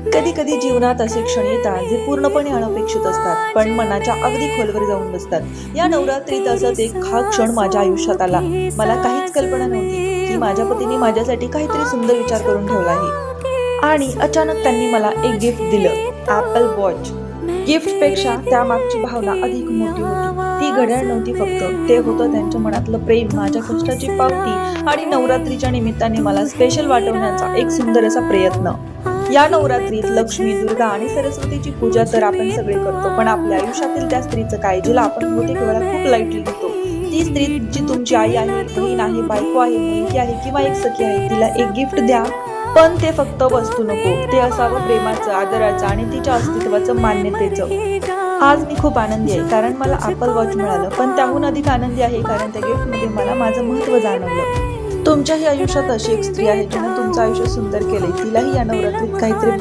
कधी कधी जीवनात असे क्षण येतात जे पूर्णपणे अनपेक्षित असतात पण मनाच्या अगदी खोलवर जाऊन बसतात। या नवरात्रीत असंच एक हा क्षण माझ्या आयुष्यात आला। मला काहीच कल्पना नव्हती की माझ्या पतीने माझ्यासाठी काहीतरी सुंदर विचार करून ठेवला आहे आणि अचानक त्यांनी मला एक गिफ्ट दिलं, ॲपल वॉच। गिफ्ट पेक्षा त्यामागची भावना अधिक मोठी होती। ती घड्याळ नव्हती फक्त, ते होतं त्यांच्या मनातलं प्रेम, माझ्या कष्टाची पावती आणि नवरात्रीच्या निमित्ताने मला स्पेशल वाटवण्याचा एक सुंदर असा प्रयत्न। या नवरात्रीत लक्ष्मी, दुर्गा आणि सरस्वतीची पूजा तर आपण सगळे करतो, पण आपल्या आयुष्यातील त्या स्त्रीचं काय जिला आपण बहुतेक वेळा खूप लाईटली घेतो। ती स्त्री जी तुमची आई आहे, बहीण आहे, बायको आहे, मुलगी आहे किंवा एक सखी आहे, तिला एक गिफ्ट द्या, पण ते फक्त वस्तू नको, ते असावं प्रेमाचं, आदराचं आणि तिच्या अस्तित्वाचं, मान्यतेचं। आज मी खूप आनंदी आहे कारण मला ॲपल वॉच मिळालं, पण त्याहून अधिक आनंदी आहे कारण त्या गिफ्टमध्ये मला माझं महत्त्व जाणवलं। तुमच्याही आयुष्यात अशी एक स्त्री आहे जिने तुमचं आयुष्य सुंदर केले, तिलाही या नवरात्रीत काहीतरी